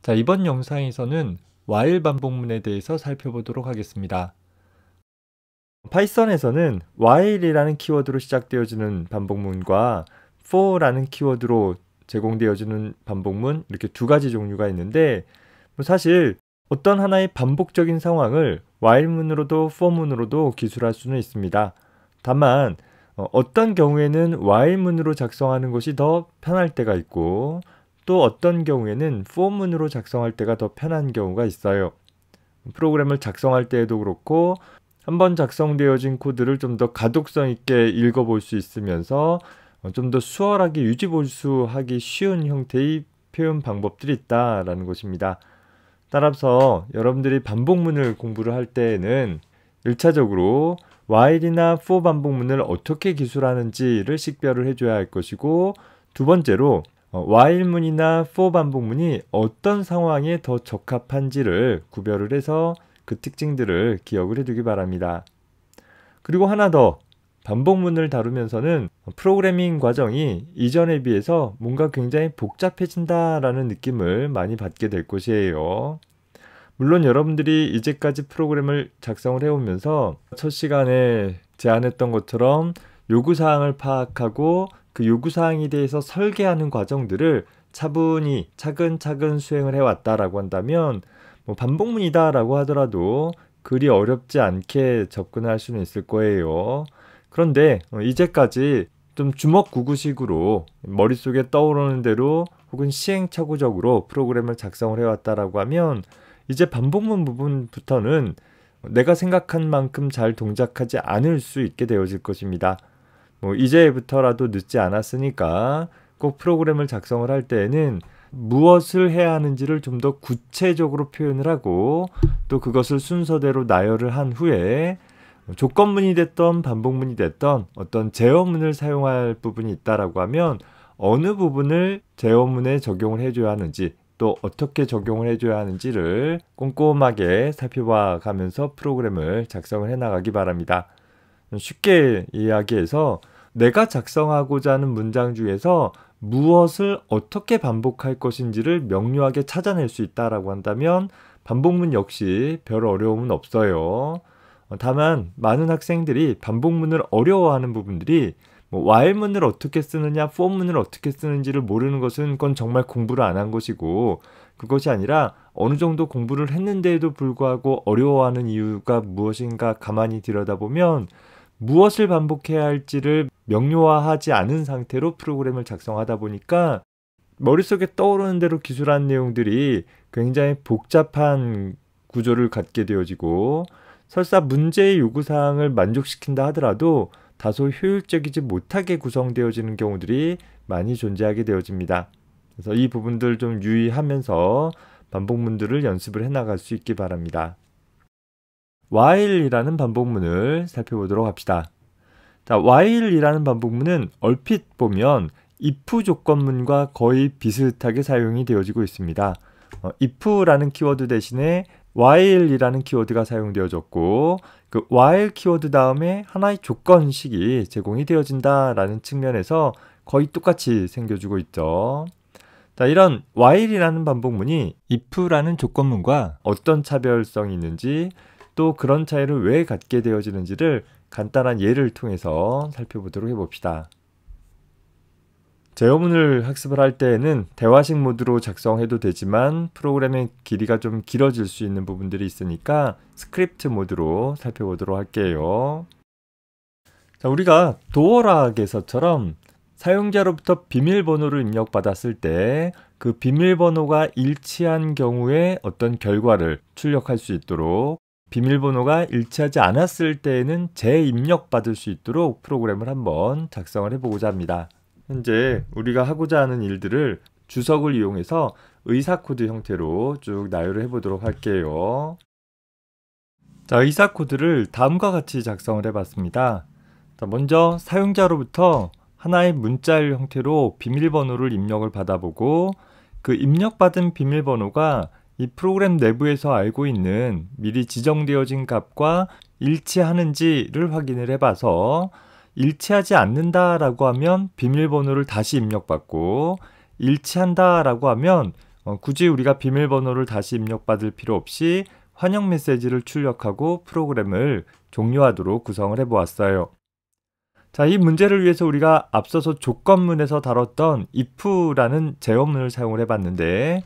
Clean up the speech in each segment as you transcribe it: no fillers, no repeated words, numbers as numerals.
자, 이번 영상에서는 while 반복문에 대해서 살펴보도록 하겠습니다. 파이썬에서는 while이라는 키워드로 시작되어지는 반복문과 for라는 키워드로 제공되어지는 반복문, 이렇게 두 가지 종류가 있는데, 사실 어떤 하나의 반복적인 상황을 while문으로도 for문으로도 기술할 수는 있습니다. 다만 어떤 경우에는 while문으로 작성하는 것이 더 편할 때가 있고, 또 어떤 경우에는 for문으로 작성할 때가 더 편한 경우가 있어요. 프로그램을 작성할 때에도 그렇고, 한번 작성되어진 코드를 좀 더 가독성 있게 읽어볼 수 있으면서 좀 더 수월하게 유지보수하기 쉬운 형태의 표현 방법들이 있다라는 것입니다. 따라서 여러분들이 반복문을 공부를 할 때에는 1차적으로 while이나 for 반복문을 어떻게 기술하는지를 식별을 해줘야 할 것이고, 두 번째로 while문이나 for 반복문이 어떤 상황에 더 적합한지를 구별을 해서 그 특징들을 기억을 해두기 바랍니다. 그리고 하나 더, 반복문을 다루면서는 프로그래밍 과정이 이전에 비해서 뭔가 굉장히 복잡해진다라는 느낌을 많이 받게 될 것이에요. 물론 여러분들이 이제까지 프로그램을 작성을 해오면서 첫 시간에 제안했던 것처럼 요구사항을 파악하고 그 요구사항에 대해서 설계하는 과정들을 차분히 차근차근 수행을 해왔다라고 한다면 반복문이다 라고 하더라도 그리 어렵지 않게 접근할 수는 있을 거예요. 그런데 이제까지 좀 주먹구구식으로 머릿속에 떠오르는 대로 혹은 시행착오적으로 프로그램을 작성을 해왔다라고 하면 이제 반복문 부분부터는 내가 생각한 만큼 잘 동작하지 않을 수 있게 되어질 것입니다. 이제부터라도 늦지 않았으니까 꼭 프로그램을 작성을 할 때에는 무엇을 해야 하는지를 좀 더 구체적으로 표현을 하고, 또 그것을 순서대로 나열을 한 후에 조건문이 됐던 반복문이 됐던 어떤 제어문을 사용할 부분이 있다라고 하면 어느 부분을 제어문에 적용을 해줘야 하는지, 또 어떻게 적용을 해줘야 하는지를 꼼꼼하게 살펴봐 가면서 프로그램을 작성을 해나가기 바랍니다. 쉽게 이야기해서 내가 작성하고자 하는 문장 중에서 무엇을 어떻게 반복할 것인지를 명료하게 찾아낼 수 있다라고 한다면 반복문 역시 별 어려움은 없어요. 다만 많은 학생들이 반복문을 어려워하는 부분들이 while문을 어떻게 쓰느냐, for문을 어떻게 쓰는지를 모르는 것은 그건 정말 공부를 안 한 것이고, 그것이 아니라 어느 정도 공부를 했는데도 불구하고 어려워하는 이유가 무엇인가 가만히 들여다보면 무엇을 반복해야 할지를 명료화하지 않은 상태로 프로그램을 작성하다 보니까 머릿속에 떠오르는 대로 기술한 내용들이 굉장히 복잡한 구조를 갖게 되어지고, 설사 문제의 요구사항을 만족시킨다 하더라도 다소 효율적이지 못하게 구성되어지는 경우들이 많이 존재하게 되어집니다. 그래서 이 부분들 좀 유의하면서 반복문들을 연습을 해나갈 수 있기 바랍니다. while이라는 반복문을 살펴보도록 합시다. 자, while이라는 반복문은 얼핏 보면 if 조건문과 거의 비슷하게 사용이 되어지고 있습니다. if라는 키워드 대신에 while이라는 키워드가 사용되어졌고, 그 while 키워드 다음에 하나의 조건식이 제공이 되어진다라는 측면에서 거의 똑같이 생겨주고 있죠. 자, 이런 while이라는 반복문이 if라는 조건문과 어떤 차별성이 있는지, 또 그런 차이를 왜 갖게 되어지는지를 간단한 예를 통해서 살펴보도록 해봅시다. 제어문을 학습을 할 때에는 대화식 모드로 작성해도 되지만 프로그램의 길이가 좀 길어질 수 있는 부분들이 있으니까 스크립트 모드로 살펴보도록 할게요. 자, 우리가 도어락에서처럼 사용자로부터 비밀번호를 입력받았을 때 그 비밀번호가 일치한 경우에 어떤 결과를 출력할 수 있도록, 비밀번호가 일치하지 않았을 때에는 재입력받을 수 있도록 프로그램을 한번 작성을 해보고자 합니다. 현재 우리가 하고자 하는 일들을 주석을 이용해서 의사코드 형태로 쭉 나열을 해보도록 할게요. 자, 의사코드를 다음과 같이 작성을 해봤습니다. 자, 먼저 사용자로부터 하나의 문자일 형태로 비밀번호를 입력을 받아보고, 그 입력받은 비밀번호가 이 프로그램 내부에서 알고 있는 미리 지정되어진 값과 일치하는지를 확인을 해봐서, 일치하지 않는다라고 하면 비밀번호를 다시 입력받고, 일치한다라고 하면 굳이 우리가 비밀번호를 다시 입력받을 필요 없이 환영 메시지를 출력하고 프로그램을 종료하도록 구성을 해보았어요. 자, 이 문제를 위해서 우리가 앞서서 조건문에서 다뤘던 if라는 제어문을 사용을 해봤는데,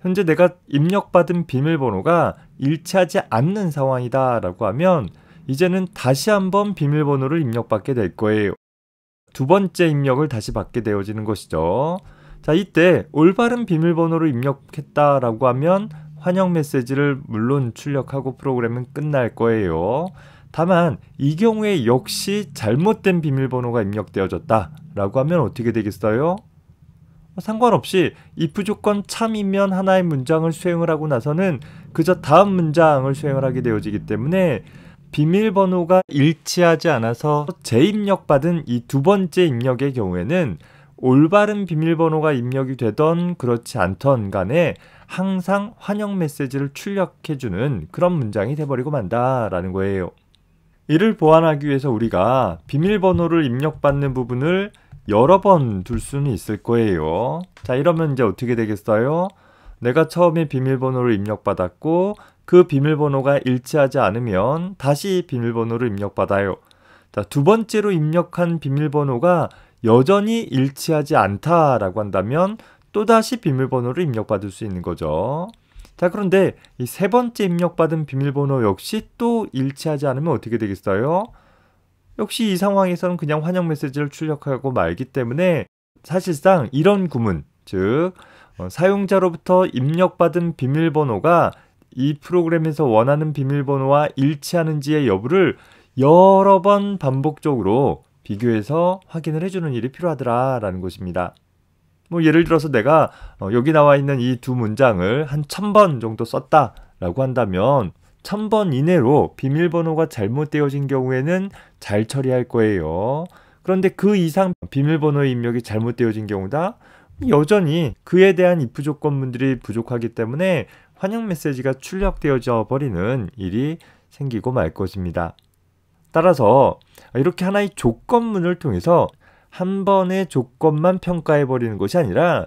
현재 내가 입력받은 비밀번호가 일치하지 않는 상황이다 라고 하면 이제는 다시 한번 비밀번호를 입력받게 될 거예요. 두 번째 입력을 다시 받게 되어지는 것이죠. 자, 이때 올바른 비밀번호를 입력했다라고 하면 환영 메시지를 물론 출력하고 프로그램은 끝날 거예요. 다만 이 경우에 역시 잘못된 비밀번호가 입력되어졌다라고 하면 어떻게 되겠어요? 상관없이 if 조건 참이면 하나의 문장을 수행을 하고 나서는 그저 다음 문장을 수행을 하게 되어지기 때문에 비밀번호가 일치하지 않아서 재입력받은 이 두 번째 입력의 경우에는 올바른 비밀번호가 입력이 되던 그렇지 않던 간에 항상 환영 메시지를 출력해주는 그런 문장이 돼버리고 만다라는 거예요. 이를 보완하기 위해서 우리가 비밀번호를 입력받는 부분을 여러 번 둘 수는 있을 거예요. 자, 이러면 이제 어떻게 되겠어요? 내가 처음에 비밀번호를 입력받았고 그 비밀번호가 일치하지 않으면 다시 비밀번호를 입력받아요. 자, 두 번째로 입력한 비밀번호가 여전히 일치하지 않다라고 한다면 또다시 비밀번호를 입력받을 수 있는 거죠. 자, 그런데 이 세 번째 입력받은 비밀번호 역시 또 일치하지 않으면 어떻게 되겠어요? 역시 이 상황에서는 그냥 환영 메시지를 출력하고 말기 때문에 사실상 이런 구문, 즉 사용자로부터 입력받은 비밀번호가 이 프로그램에서 원하는 비밀번호와 일치하는지의 여부를 여러 번 반복적으로 비교해서 확인을 해주는 일이 필요하더라라는 것입니다. 예를 들어서 내가 여기 나와 있는 이 두 문장을 한 1000번 정도 썼다라고 한다면 1000번 이내로 비밀번호가 잘못되어진 경우에는 잘 처리할 거예요. 그런데 그 이상 비밀번호의 입력이 잘못되어진 경우다? 여전히 그에 대한 if 조건문들이 부족하기 때문에 환영 메시지가 출력되어져 버리는 일이 생기고 말 것입니다. 따라서 이렇게 하나의 조건문을 통해서 한 번의 조건만 평가해 버리는 것이 아니라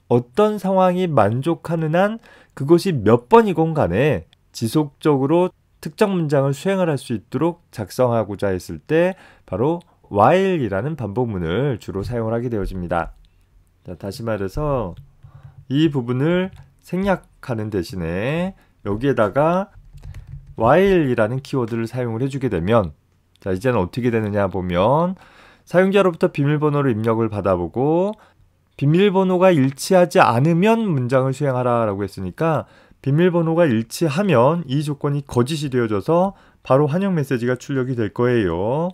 어떤 상황이 만족하는 한 그것이 몇 번이건 간에 지속적으로 특정 문장을 수행을 할 수 있도록 작성하고자 했을 때 바로 while이라는 반복문을 주로 사용을 하게 되어집니다. 자, 다시 말해서 이 부분을 생략하는 대신에 여기에다가 while이라는 키워드를 사용을 해주게 되면, 자, 이제는 어떻게 되느냐 보면 사용자로부터 비밀번호를 입력을 받아보고 비밀번호가 일치하지 않으면 문장을 수행하라 라고 했으니까 비밀번호가 일치하면 이 조건이 거짓이 되어져서 바로 환영 메시지가 출력이 될 거예요.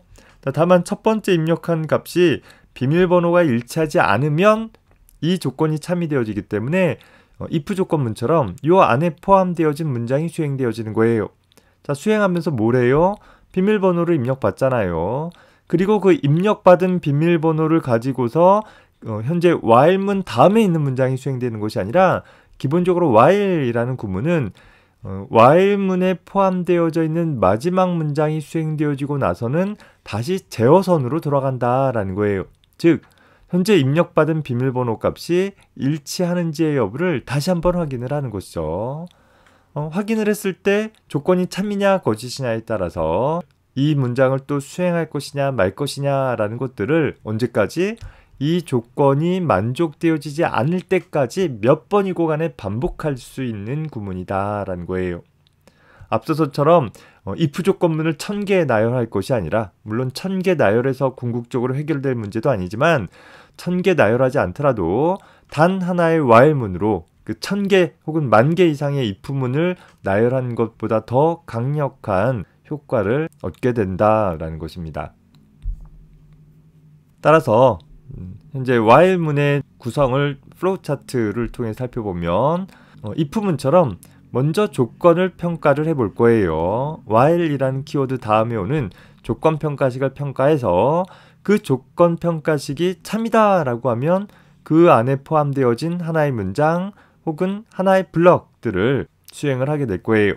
다만 첫 번째 입력한 값이 비밀번호가 일치하지 않으면 이 조건이 참이 되어지기 때문에 if 조건문처럼 이 안에 포함되어진 문장이 수행되어지는 거예요. 자, 수행하면서 뭐래요? 비밀번호를 입력받잖아요. 그리고 그 입력받은 비밀번호를 가지고서 현재 while문 다음에 있는 문장이 수행되는 것이 아니라 기본적으로 while이라는 구문은 while문에 포함되어져 있는 마지막 문장이 수행되어지고 나서는 다시 제어선으로 돌아간다라는 거예요. 즉 현재 입력받은 비밀번호 값이 일치하는지의 여부를 다시 한번 확인을 하는 것이죠. 확인을 했을 때 조건이 참이냐 거짓이냐에 따라서 이 문장을 또 수행할 것이냐 말 것이냐라는 것들을 언제까지? 이 조건이 만족되어지지 않을 때까지 몇 번이고 간에 반복할 수 있는 구문이다 라는 거예요. 앞서서처럼 if 조건문을 1000개 나열할 것이 아니라, 물론 1000개 나열해서 궁극적으로 해결될 문제도 아니지만 1000개 나열하지 않더라도 단 하나의 while문으로 그 1000개 혹은 10,000개 이상의 if문을 나열한 것보다 더 강력한 효과를 얻게 된다라는 것입니다. 따라서 현재 while문의 구성을 플로우 차트를 통해 살펴보면 if문처럼 먼저 조건을 평가를 해볼 거예요. while이라는 키워드 다음에 오는 조건 평가식을 평가해서 그 조건 평가식이 참이다 라고 하면 그 안에 포함되어진 하나의 문장 혹은 하나의 블럭들을 수행을 하게 될 거예요.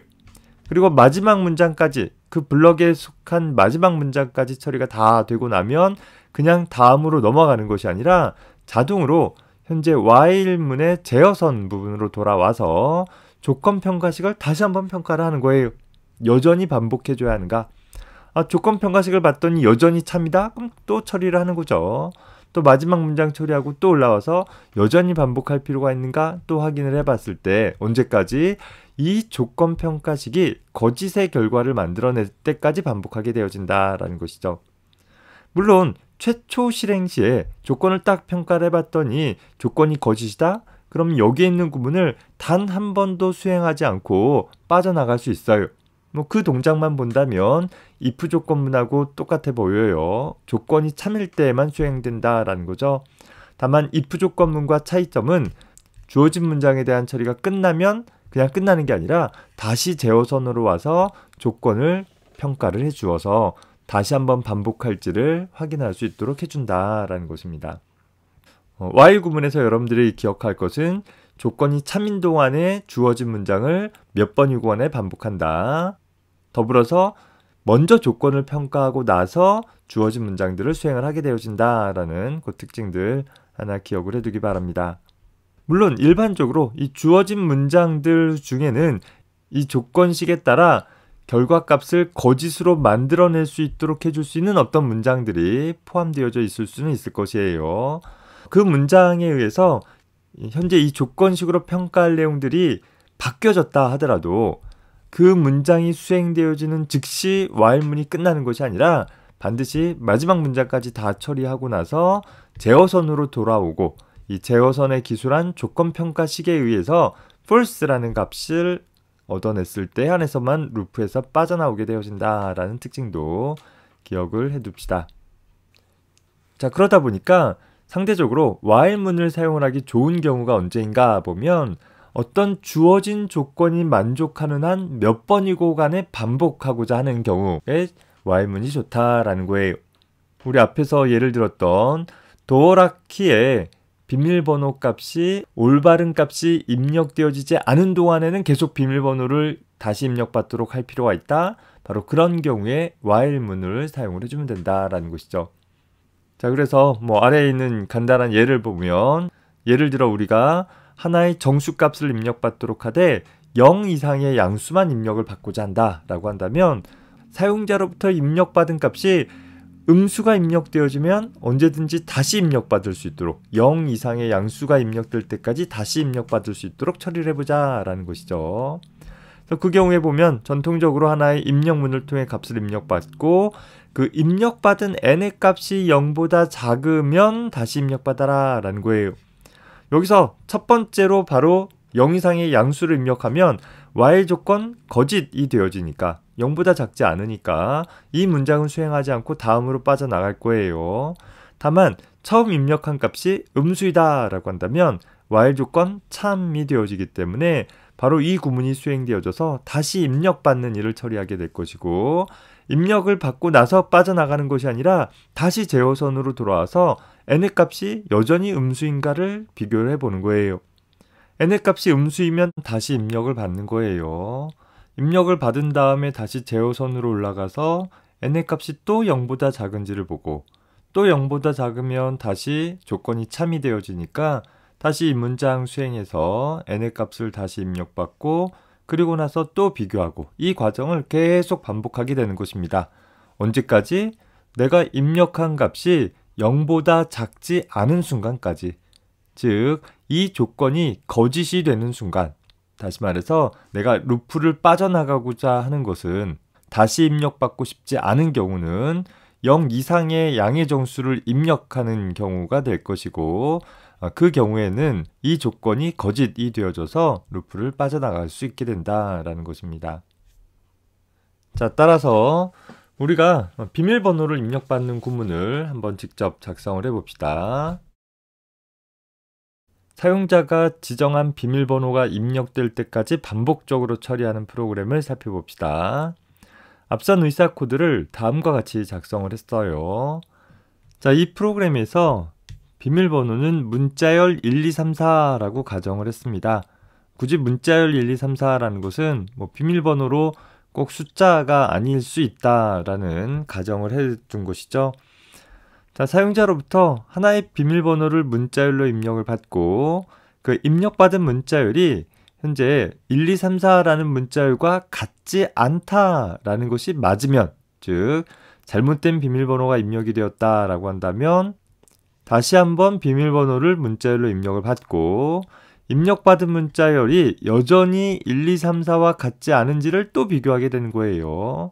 그리고 마지막 문장까지, 그 블럭에 속한 마지막 문장까지 처리가 다 되고 나면 그냥 다음으로 넘어가는 것이 아니라 자동으로 현재 while문의 제어선 부분으로 돌아와서 조건 평가식을 다시 한번 평가를 하는 거예요. 여전히 반복해줘야 하는가? 조건 평가식을 봤더니 여전히 참이다? 그럼 또 처리를 하는 거죠. 또 마지막 문장 처리하고 또 올라와서 여전히 반복할 필요가 있는가? 또 확인을 해봤을 때 언제까지? 이 조건 평가식이 거짓의 결과를 만들어낼 때까지 반복하게 되어진다라는 것이죠. 물론 최초 실행 시에 조건을 딱 평가를 해봤더니 조건이 거짓이다? 그럼 여기에 있는 구문을 단 한 번도 수행하지 않고 빠져나갈 수 있어요. 그 동작만 본다면 if 조건문하고 똑같아 보여요. 조건이 참일 때에만 수행된다라는 거죠. 다만 if 조건문과 차이점은 주어진 문장에 대한 처리가 끝나면 그냥 끝나는 게 아니라 다시 제어선으로 와서 조건을 평가를 해주어서 다시 한번 반복할지를 확인할 수 있도록 해준다라는 것입니다. while 구문에서 여러분들이 기억할 것은 조건이 참인 동안에 주어진 문장을 몇 번이고 안에 반복한다. 더불어서 먼저 조건을 평가하고 나서 주어진 문장들을 수행을 하게 되어진다라는 그 특징들 하나 기억을 해두기 바랍니다. 물론 일반적으로 이 주어진 문장들 중에는 이 조건식에 따라 결과값을 거짓으로 만들어낼 수 있도록 해줄 수 있는 어떤 문장들이 포함되어져 있을 수는 있을 것이에요. 그 문장에 의해서 현재 이 조건식으로 평가할 내용들이 바뀌어졌다 하더라도 그 문장이 수행되어지는 즉시 while문이 끝나는 것이 아니라 반드시 마지막 문장까지 다 처리하고 나서 제어선으로 돌아오고 이 제어선에 기술한 조건평가식에 의해서 false라는 값을 얻어냈을 때 안에서만 루프에서 빠져나오게 되어진다라는 특징도 기억을 해둡시다. 자, 그러다 보니까 상대적으로 while문을 사용을 하기 좋은 경우가 언제인가 보면 어떤 주어진 조건이 만족하는 한 몇 번이고 간에 반복하고자 하는 경우에 while문이 좋다라는 거예요. 우리 앞에서 예를 들었던 도어락키에 비밀번호 값이 올바른 값이 입력되어지지 않은 동안에는 계속 비밀번호를 다시 입력받도록 할 필요가 있다. 바로 그런 경우에 while문을 사용을 해주면 된다라는 것이죠. 자, 그래서 아래에 있는 간단한 예를 보면 예를 들어 우리가 하나의 정수값을 입력받도록 하되 0 이상의 양수만 입력을 받고자 한다라고 한다면 사용자로부터 입력받은 값이 음수가 입력되어지면 언제든지 다시 입력받을 수 있도록 0 이상의 양수가 입력될 때까지 다시 입력받을 수 있도록 처리를 해보자 라는 것이죠. 그래서 그 경우에 보면 전통적으로 하나의 입력문을 통해 값을 입력받고 그 입력받은 n의 값이 0보다 작으면 다시 입력받아라 라는 거예요. 여기서 첫 번째로 바로 0 이상의 양수를 입력하면 while 조건 거짓이 되어지니까 0보다 작지 않으니까 이 문장은 수행하지 않고 다음으로 빠져나갈 거예요. 다만 처음 입력한 값이 음수이다 라고 한다면 while 조건 참이 되어지기 때문에 바로 이 구문이 수행되어져서 다시 입력받는 일을 처리하게 될 것이고 입력을 받고 나서 빠져나가는 것이 아니라 다시 제어선으로 돌아와서 n의 값이 여전히 음수인가를 비교를 해보는 거예요. n의 값이 음수이면 다시 입력을 받는 거예요. 입력을 받은 다음에 다시 제어선으로 올라가서 n의 값이 또 0보다 작은지를 보고 또 0보다 작으면 다시 조건이 참이 되어지니까 다시 이 문장 수행해서 n의 값을 다시 입력받고 그리고 나서 또 비교하고 이 과정을 계속 반복하게 되는 것입니다. 언제까지? 내가 입력한 값이 0보다 작지 않은 순간까지. 즉, 이 조건이 거짓이 되는 순간, 다시 말해서 내가 루프를 빠져나가고자 하는 것은 다시 입력받고 싶지 않은 경우는 0 이상의 양의 정수를 입력하는 경우가 될 것이고 그 경우에는 이 조건이 거짓이 되어져서 루프를 빠져나갈 수 있게 된다라는 것입니다. 자, 따라서 우리가 비밀번호를 입력받는 구문을 한번 직접 작성을 해봅시다. 사용자가 지정한 비밀번호가 입력될 때까지 반복적으로 처리하는 프로그램을 살펴봅시다. 앞선 의사 코드를 다음과 같이 작성을 했어요. 자, 이 프로그램에서 비밀번호는 문자열 1234라고 가정을 했습니다. 굳이 문자열 1234라는 것은 비밀번호로 꼭 숫자가 아닐 수 있다라는 가정을 해둔 것이죠. 자, 사용자로부터 하나의 비밀번호를 문자열로 입력을 받고 그 입력받은 문자열이 현재 1234라는 문자열과 같지 않다라는 것이 맞으면, 즉 잘못된 비밀번호가 입력이 되었다라고 한다면 다시 한번 비밀번호를 문자열로 입력을 받고 입력받은 문자열이 여전히 1234와 같지 않은지를 또 비교하게 되는 거예요.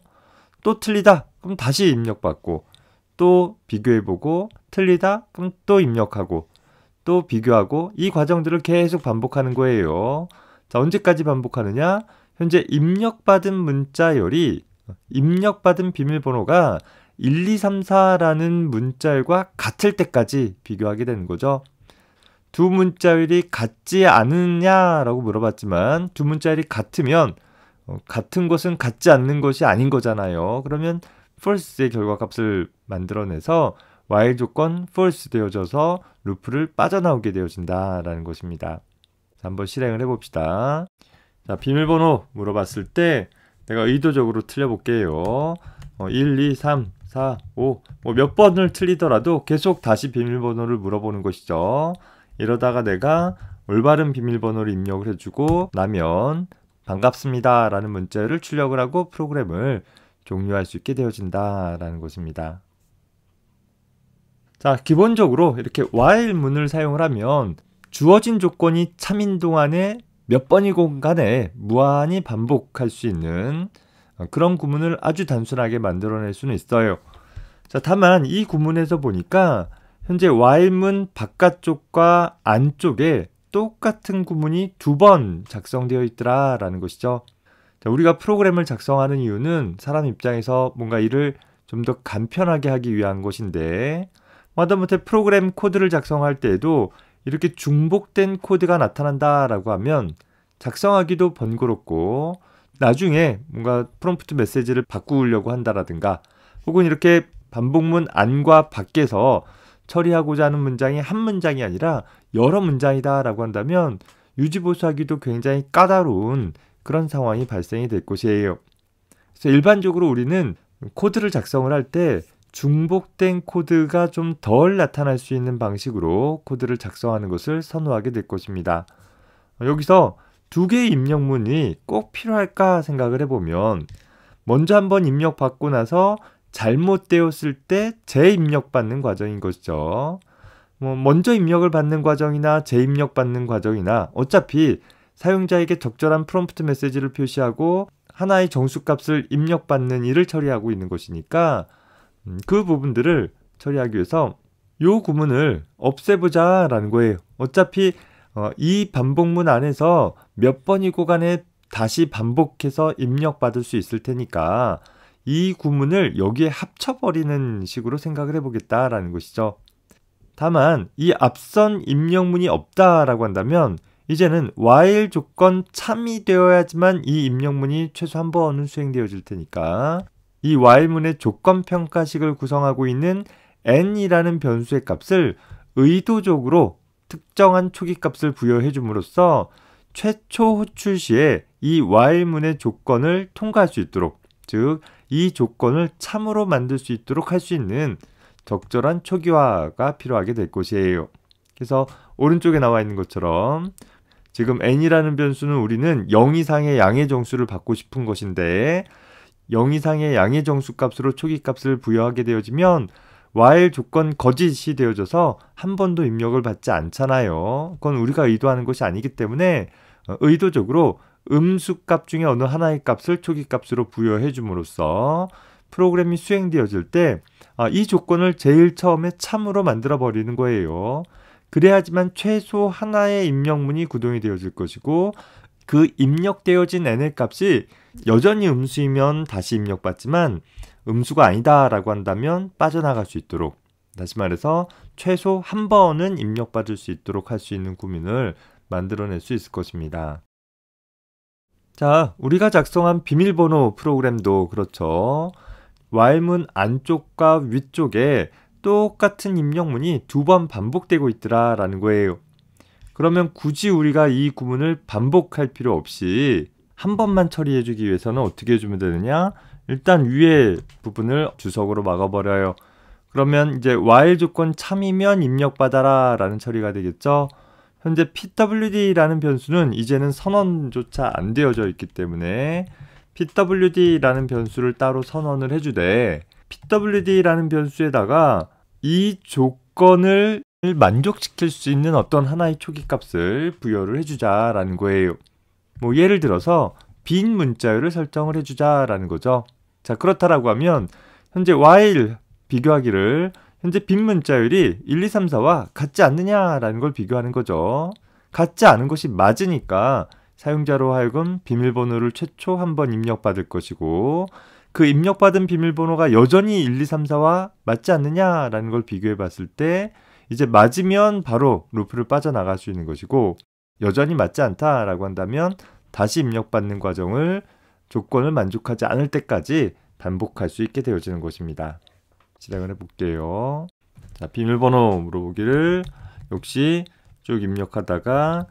또 틀리다? 그럼 다시 입력받고 또 비교해보고 틀리다? 그럼 또 입력하고 또 비교하고 이 과정들을 계속 반복하는 거예요. 자, 언제까지 반복하느냐? 현재 입력받은 문자열이 입력받은 비밀번호가 1234라는 문자열과 같을 때까지 비교하게 되는 거죠. 두 문자열이 같지 않느냐라고 물어봤지만 두 문자열이 같으면 같은 것은 같지 않는 것이 아닌 거잖아요. 그러면 false의 결과값을 만들어내서 while 조건 false 되어져서 루프를 빠져나오게 되어진다라는 것입니다. 자, 한번 실행을 해봅시다. 자, 비밀번호 물어봤을 때 내가 의도적으로 틀려볼게요. 1, 2, 3, 4, 5 뭐 몇 번을 틀리더라도 계속 다시 비밀번호를 물어보는 것이죠. 이러다가 내가 올바른 비밀번호를 입력을 해주고 나면 반갑습니다 라는 문자를 출력을 하고 프로그램을 종료할 수 있게 되어진다라는 것입니다. 자, 기본적으로 이렇게 while 문을 사용을 하면 주어진 조건이 참인 동안에 몇 번이건 간에 무한히 반복할 수 있는 그런 구문을 아주 단순하게 만들어낼 수는 있어요. 자, 다만 이 구문에서 보니까 현재 while문 바깥쪽과 안쪽에 똑같은 구문이 두 번 작성되어 있더라 라는 것이죠. 자, 우리가 프로그램을 작성하는 이유는 사람 입장에서 뭔가 일을 좀 더 간편하게 하기 위한 것인데 마다못해 프로그램 코드를 작성할 때에도 이렇게 중복된 코드가 나타난다 라고 하면 작성하기도 번거롭고 나중에 뭔가 프롬프트 메시지를 바꾸려고 한다라든가 혹은 이렇게 반복문 안과 밖에서 처리하고자 하는 문장이 한 문장이 아니라 여러 문장이다 라고 한다면 유지보수하기도 굉장히 까다로운 그런 상황이 발생이 될 것이에요. 그래서 일반적으로 우리는 코드를 작성을 할 때 중복된 코드가 좀 덜 나타날 수 있는 방식으로 코드를 작성하는 것을 선호하게 될 것입니다. 여기서 두 개의 입력문이 꼭 필요할까 생각을 해보면 먼저 한번 입력받고 나서 잘못되었을 때 재입력받는 과정인 것이죠. 먼저 입력을 받는 과정이나 재입력받는 과정이나 어차피 사용자에게 적절한 프롬프트 메시지를 표시하고 하나의 정수값을 입력받는 일을 처리하고 있는 것이니까 그 부분들을 처리하기 위해서 이 구문을 없애보자 라는 거예요. 어차피 이 반복문 안에서 몇 번이고 간에 다시 반복해서 입력받을 수 있을 테니까 이 구문을 여기에 합쳐버리는 식으로 생각을 해보겠다라는 것이죠. 다만 이 앞선 입력문이 없다라고 한다면 이제는 while 조건 참이 되어야지만 이 입력문이 최소 한 번은 수행되어질 테니까 이 while문의 조건 평가식을 구성하고 있는 n이라는 변수의 값을 의도적으로 특정한 초기값을 부여해 줌으로써 최초 호출 시에 이 while문의 조건을 통과할 수 있도록, 즉 이 조건을 참으로 만들 수 있도록 할 수 있는 적절한 초기화가 필요하게 될 것이에요. 그래서 오른쪽에 나와 있는 것처럼 지금 n이라는 변수는 우리는 0 이상의 양의 정수를 받고 싶은 것인데 0 이상의 양의 정수 값으로 초기값을 부여하게 되어지면 while 조건 거짓이 되어져서 한 번도 입력을 받지 않잖아요. 그건 우리가 의도하는 것이 아니기 때문에 의도적으로 음수값 중에 어느 하나의 값을 초기값으로 부여해 줌으로써 프로그램이 수행되어질 때 이 조건을 제일 처음에 참으로 만들어 버리는 거예요. 그래야지만 최소 하나의 입력문이 구동이 되어질 것이고 그 입력되어진 n의 값이 여전히 음수이면 다시 입력받지만 음수가 아니다 라고 한다면 빠져나갈 수 있도록, 다시 말해서 최소 한 번은 입력받을 수 있도록 할 수 있는 구문을 만들어낼 수 있을 것입니다. 자, 우리가 작성한 비밀번호 프로그램도 그렇죠. while문 안쪽과 위쪽에 똑같은 입력문이 두 번 반복되고 있더라 라는 거예요. 그러면 굳이 우리가 이 구문을 반복할 필요 없이 한 번만 처리해 주기 위해서는 어떻게 해주면 되느냐? 일단 위에 부분을 주석으로 막아버려요. 그러면 이제 while 조건 참이면 입력받아라 라는 처리가 되겠죠. 현재 pwd라는 변수는 이제는 선언조차 안 되어져 있기 때문에 pwd라는 변수를 따로 선언을 해주되, pwd라는 변수에다가 이 조건을 만족시킬 수 있는 어떤 하나의 초기값을 부여를 해주자라는 거예요. 뭐 예를 들어서 빈 문자열을 설정을 해주자라는 거죠. 자, 그렇다라고 하면 현재 while 비교하기를 현재 빈 문자열이 1, 2, 3, 4와 같지 않느냐라는 걸 비교하는 거죠. 같지 않은 것이 맞으니까 사용자로 하여금 비밀번호를 최초 한 번 입력받을 것이고, 그 입력받은 비밀번호가 여전히 1, 2, 3, 4와 맞지 않느냐라는 걸 비교해 봤을 때 이제 맞으면 바로 루프를 빠져나갈 수 있는 것이고, 여전히 맞지 않다라고 한다면 다시 입력받는 과정을 조건을 만족하지 않을 때까지 반복할 수 있게 되어지는 것입니다. 진행을 해볼게요. 자, 비밀번호 물어보기를 역시 쭉 입력하다가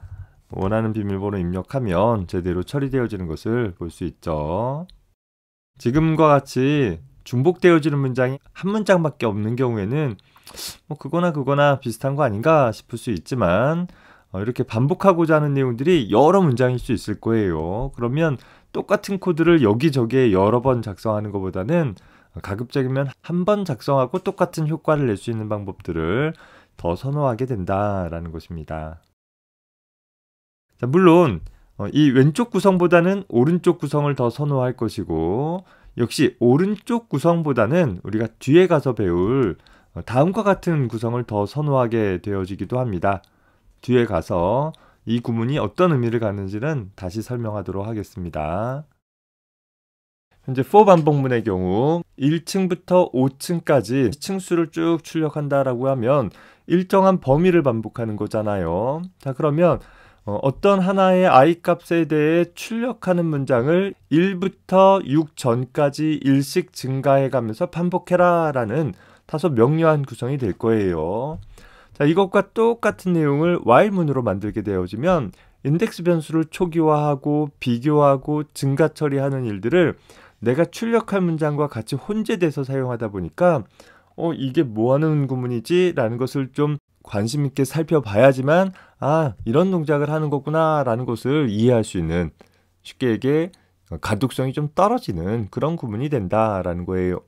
원하는 비밀번호 입력하면 제대로 처리되어지는 것을 볼 수 있죠. 지금과 같이 중복되어지는 문장이 한 문장밖에 없는 경우에는 뭐 그거나 비슷한 거 아닌가 싶을 수 있지만, 이렇게 반복하고자 하는 내용들이 여러 문장일 수 있을 거예요. 그러면 똑같은 코드를 여기저기에 여러 번 작성하는 것보다는 가급적이면 한 번 작성하고 똑같은 효과를 낼 수 있는 방법들을 더 선호하게 된다라는 것입니다. 자, 물론 이 왼쪽 구성보다는 오른쪽 구성을 더 선호할 것이고, 역시 오른쪽 구성보다는 우리가 뒤에 가서 배울 다음과 같은 구성을 더 선호하게 되어지기도 합니다. 뒤에 가서 이 구문이 어떤 의미를 갖는지는 다시 설명하도록 하겠습니다. 현재 for 반복문의 경우 1층부터 5층까지 층수를 쭉 출력한다라고 하면 일정한 범위를 반복하는 거잖아요. 자, 그러면 어떤 하나의 i 값에 대해 출력하는 문장을 1부터 6 전까지 일씩 증가해 가면서 반복해라 라는 다소 명료한 구성이 될 거예요. 자, 이것과 똑같은 내용을 while문으로 만들게 되어지면 인덱스 변수를 초기화하고 비교하고 증가 처리하는 일들을 내가 출력할 문장과 같이 혼재돼서 사용하다 보니까 이게 뭐하는 구문이지? 라는 것을 좀 관심 있게 살펴봐야지만 이런 동작을 하는 거구나 라는 것을 이해할 수 있는, 쉽게 얘기해 가독성이 좀 떨어지는 그런 구문이 된다라는 거예요.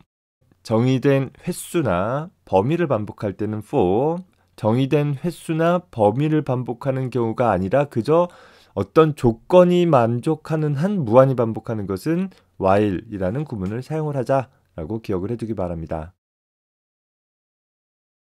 정의된 횟수나 범위를 반복할 때는 for, 정의된 횟수나 범위를 반복하는 경우가 아니라 그저 어떤 조건이 만족하는 한 무한히 반복하는 것은 while이라는 구문을 사용을 하자라고 기억을 해두기 바랍니다.